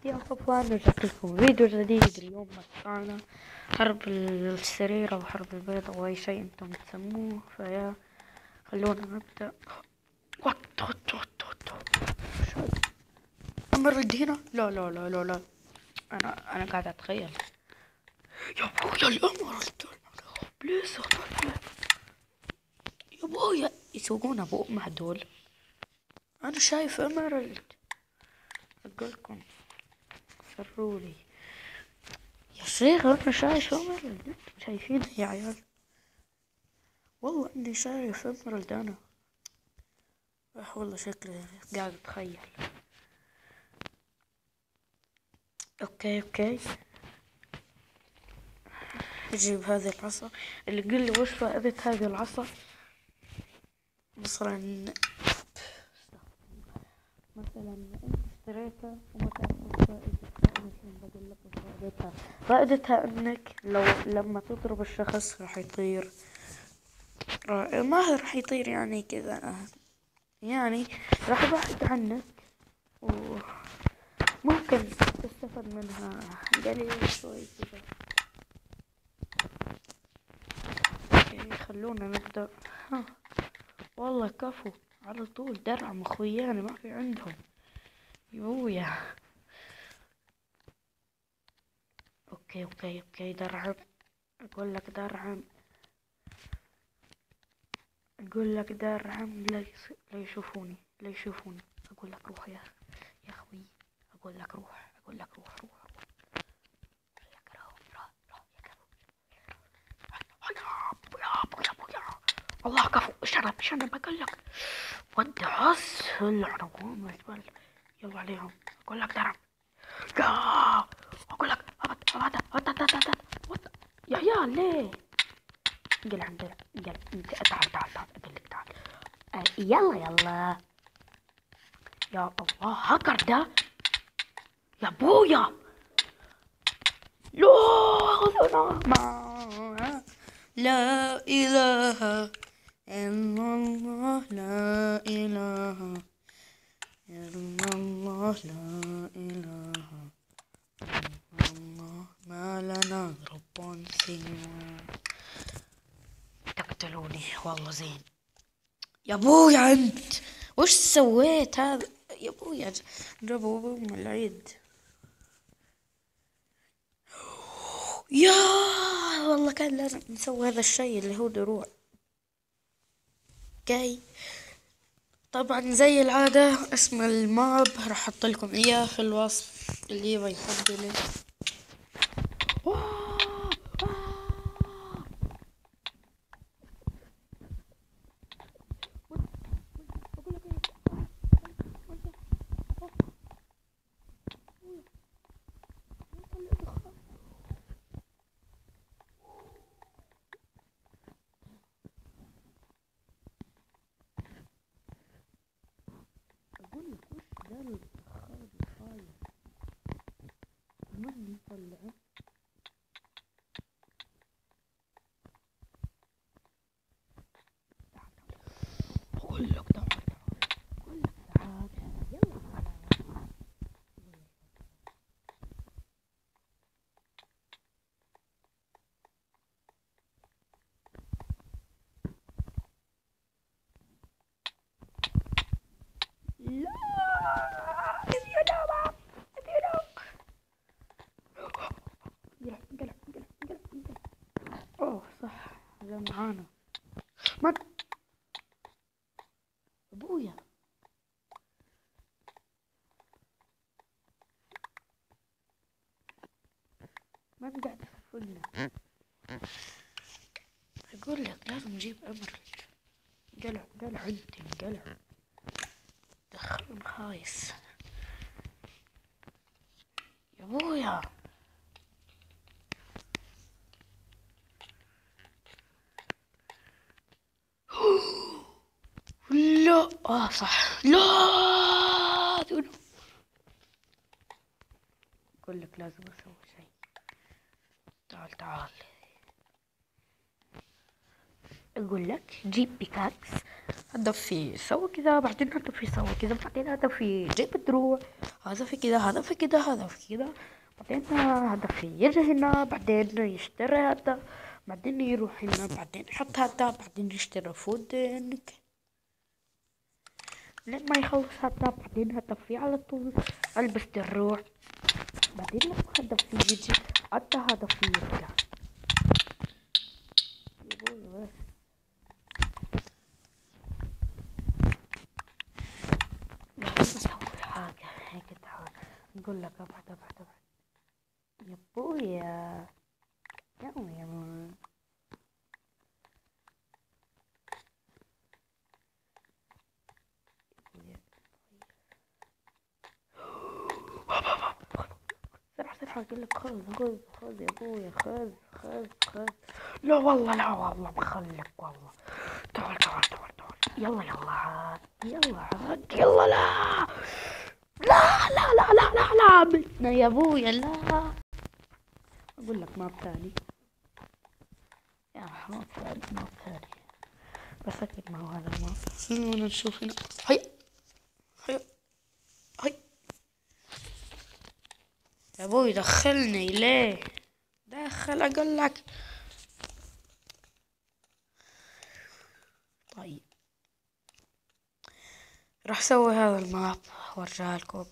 يا صفوان، رجعت لكم فيديو جديد. اليوم مسانا حرب السريرة وحرب البيضة أو أي شيء انتم تسموه. فيا خلونا نبدأ. أمرد هنا. لا لا لا لا لا، أنا قاعد أتخيل. يا أبويا الأمرد بليز. يا أبويا يسوقون أبو أمه دول. أنا شايف أمرد، أقولكم سرولي يا شيخ. أنا شايف أمرد، انتم شايفين يا عيال؟ والله إني شايف أمرد أنا. والله شكلي قاعد أتخيل. أوكي أجيب هذه العصا. اللي قل لي وش فائدة هذه العصا؟ مثلا انت اشتريتها وما تعرف فائدة بقول لك فائدتها انك لما تضرب الشخص راح يطير. ما راح يطير يعني كذا، يعني راح يبعد عنك وممكن تستفاد منها قليل شوي كذا. اوكي خلونا نبدأ. والله كفو على طول درعم اخوياني ما في عندهم يويا. اوكي درعم. اقول لك درعم لا يشوفوني. اقول لك روح يا اخوي. اقول لك روح. الله كفو. شنب اقول لك ودي عص العنقوم الجبل. يلا عليهم. اقول لك درعم. يا اقول لك يا عيال ليه؟ انقل عندنا انقل. تعال اقول لك تعال. يلا يا الله هكر ده يا ابويا. لا خذونا معاه. لا اله الا الله. لا اله الا الله. لا اله الا الله. ما لنا رب سواه. تقتلوني والله زين. يا ابويا انت وش سويت هذا يا ابويا؟ جابوا ابوهم العيد. يا والله كان لازم نسوي هذا الشيء اللي هو دروع. اوكي طبعا زي العادة اسم الماب راح احط لكم اياه في الوصف اللي يبغى يفضله. اقول لك وش ذا الدخان الخايف؟ من يطلعه؟ اقول لك تعال. يلا لا انقلع. اوه صح هذا معانا. ما ابويا ما قاعد يفلنا. اقول لك لازم نجيب امر. انقلع انقلع دخلهم خايس يا ابويا. لا صح لا اقول لك لازم اسوي شيء. تعال اقول لك جيب بيكاكس، هذا في سوا كذا، بعدين هذا في سوا كذا، بعدين هذا في جيب دروع، هذا في كذا، هذا في كذا، هذا في كذا، بعدين هذا في يجي هنا، بعدين يشتري هذا، بعدين يروح هنا، بعدين يحط هذا، بعدين يشتري فودنك لين ما يخلص هذا، بعدين هذا في على طول البس دروع، بعدين لما هذا في يجي هذا في يرجع. يبوي بس لازم اسوي حاجة هيك تعال نقول لك ابعد ابعد ابعد يا بويا يا ماما. سرح سرح اقول لك خذ يا بويا، خذ. لا والله لا والله بخلك والله. تعال يلا عاد يلا لا بتنا يا بويا لا. اقول لك ما ثاني يا ما ثاني بس اكيد ما هو هذا الماب. خلونا نشوف هنا. هيا يا ابوي دخلني ليه؟ دخل اقول لك. طيب راح اسوي هذا الماب وارجع لكم.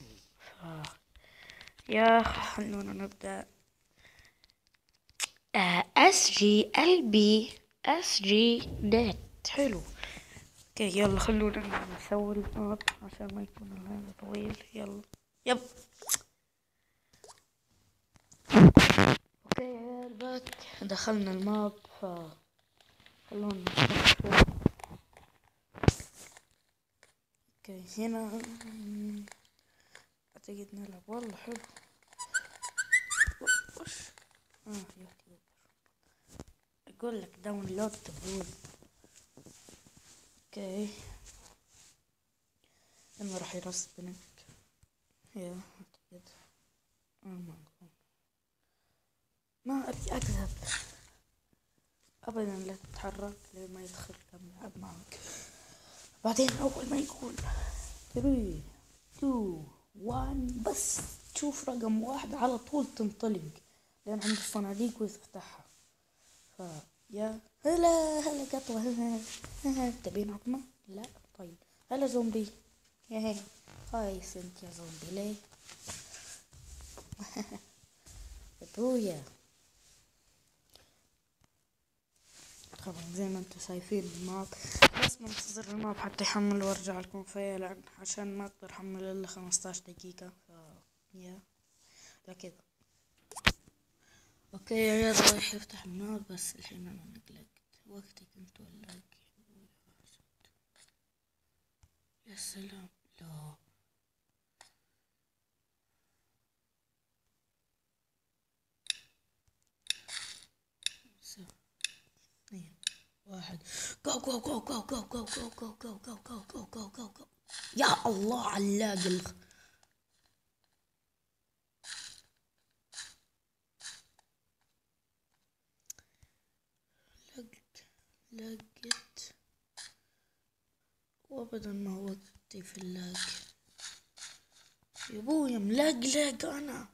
يا خلونا نبدأ. SG نت حلو. اوكي يلا خلونا نسوي الماب عشان ما يكون هذا طويل. يلا يب اوكي يا الباك دخلنا الماب. خلونا نشوف. اوكي هنا اعتقد نلعب والله حلو. وش يوتيوب اقول لك داونلود تقول. اوكي لما راح يرسبنك يا اعتقد ما ابي اكذب ابدا. لا تتحرك لين ما يدخل كم لعب معك. بعدين اول ما يقول 3 2 1 بس تشوف رقم 1 على طول تنطلق لين عند الصناديق وتفتحها. يا هلا قطوة. تبين عظمة؟ لا طيب. هلا زومبي. هاي سنت يا زومبي ليه؟ ابويا طبعا زي ما انتم شايفين الماب. بس منتظر الماب حتى يحمل وارجع لكم فيه لان عشان ما اقدر احمل الا 15 دقيقة. يا لا كذا. اوكي يا رياض رايح يفتح الماب بس الحين انا نقلقت. وقتي كنت ولاك يا سلام. لا 2 1 جو. يا الله علاق لقيت وابدا ما وقتي في اللاق يا ابويا ملقلق انا.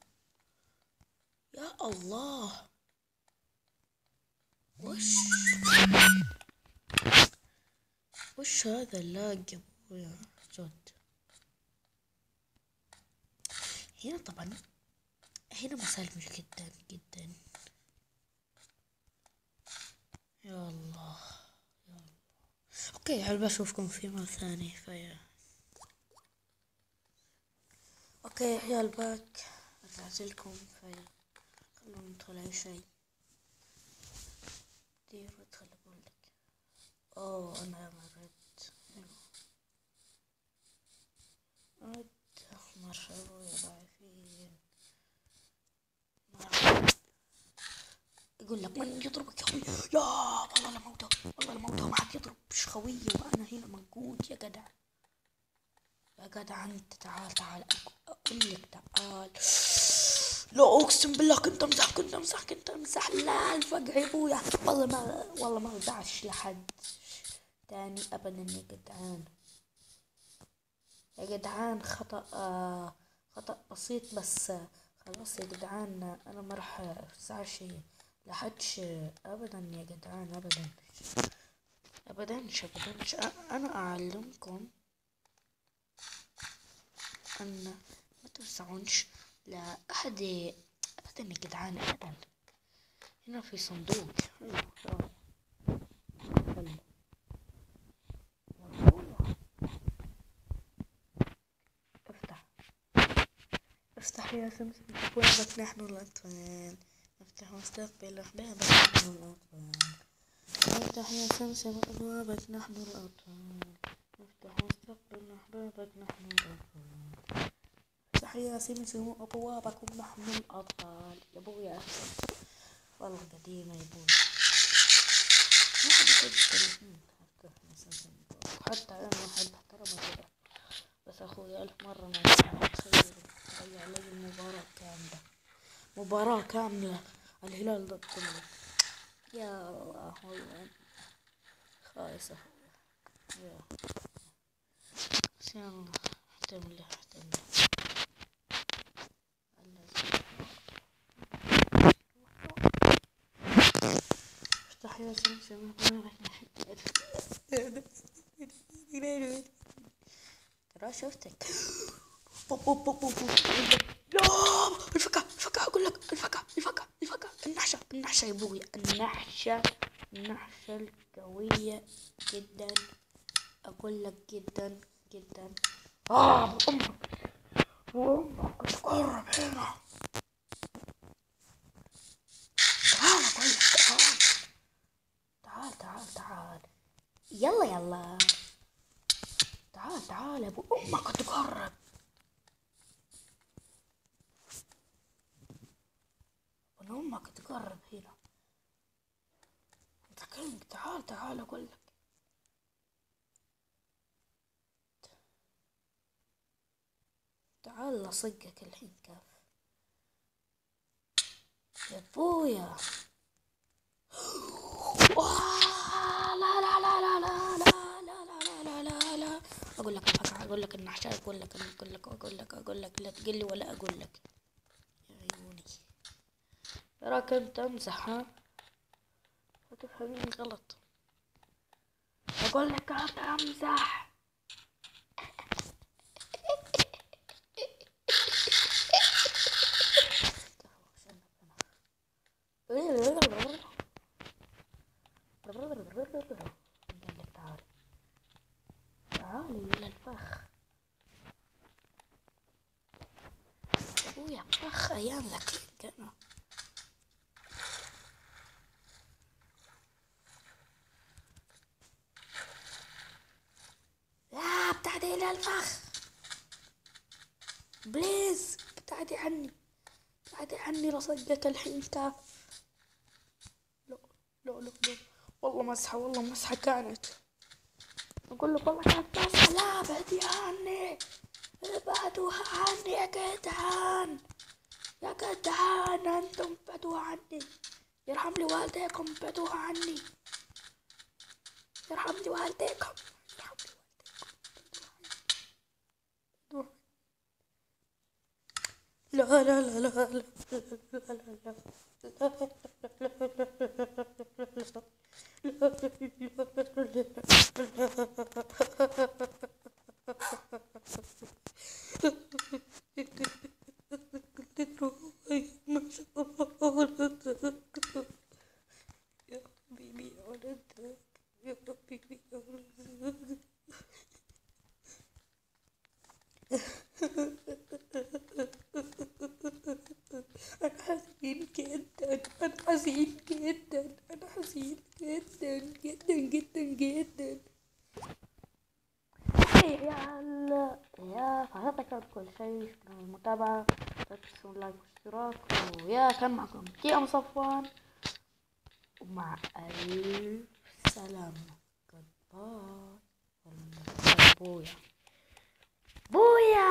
يا الله وش هذا اللاق يا ابويا جد. هنا طبعا هنا مسالم جدا. يا الله اوكي هل بشوفكم في ماب ثاني فيا. اوكي يا عيال باك رجعت لكم فيا. خلونا ندخل اي شيء. ادخل اقول لك انا مريت مرحبا يا ضعيفين. يقول لك من يضربك يا اخوي. يا والله الموتى ما حد يضرب مش خوية وانا هنا موجود يا جدع انت تعال اقول لك تعال. لا اقسم بالله كنت امزح لا الفقع يا ابويا. والله ما ارجعش لحد تاني ابدا يا جدعان. يا جدعان خطأ بسيط بس. خلاص يا جدعان انا ما راح ارجعش لحدش ابدا يا جدعان ابدا. انا اعلمكم ان ما ترجعونش لاحد ابدا يا جدعان ابدا. هنا في صندوق. يلا. افتح يا سمسم أبوابك نحن الأطفال. افتح واستقبل أحبابك نحن الأطفال. افتح يا سمسم أبوابك نحن الأطفال. افتح واستقبل أحبابك نحن الأطفال. افتح يا سمسم أبوابك نحن الأطفال. يا ابويا والله قديمة يا ابويا. حتى أنا أحب احترمه كده بس أخوي ألف مرة ما تخيل ضيع علي مباراة كاملة الهلال ضد يا الله والله خايس أخوي. يا بس يلا احتمله افتح يا سمسم ترى شفتك. لا الفكة اقول لك الفكة النحشة يا ابوي النحشة القوية جدا اقول لك جدا وامك تقرب هنا. تعال اقول لك تعال يلا تعال يا ابو امك تقرب. امك تقرب هنا. انت كلمك تعال اقول لك. تعال اصقك الحين كاف يا ابويا. لا اقول لك الفقعة اقول لك النحشة اقول لك لا تقول لي ولا اقول لك يا عيوني. تراك انت امزح ها هتفهميني غلط. اقول لك انت امزح. تعالي للفخ ابويا فخ ايام ذاك كانوا. لا ابتعدي الى الفخ بليز ابتعدي عني لصقك الحين كاف. لا والله مسحة كانت. اقول لك والله كانت مسحة. لا ابعدوا عني يا جدعان انتم ابعدوا عني. يرحم لي والديكم ابعدوها عني. يرحم لي والديكم. لا يا حبيبي يا ولدك يا حبيبي يا ولدك. أنا حزين جدا يا فاتتك كل شيء. شكرا للمتابعة لا تنسوا اللايك والاشتراك. ويا كان معكم كي صفوان ومع ألف سلامة. جود باي. بويا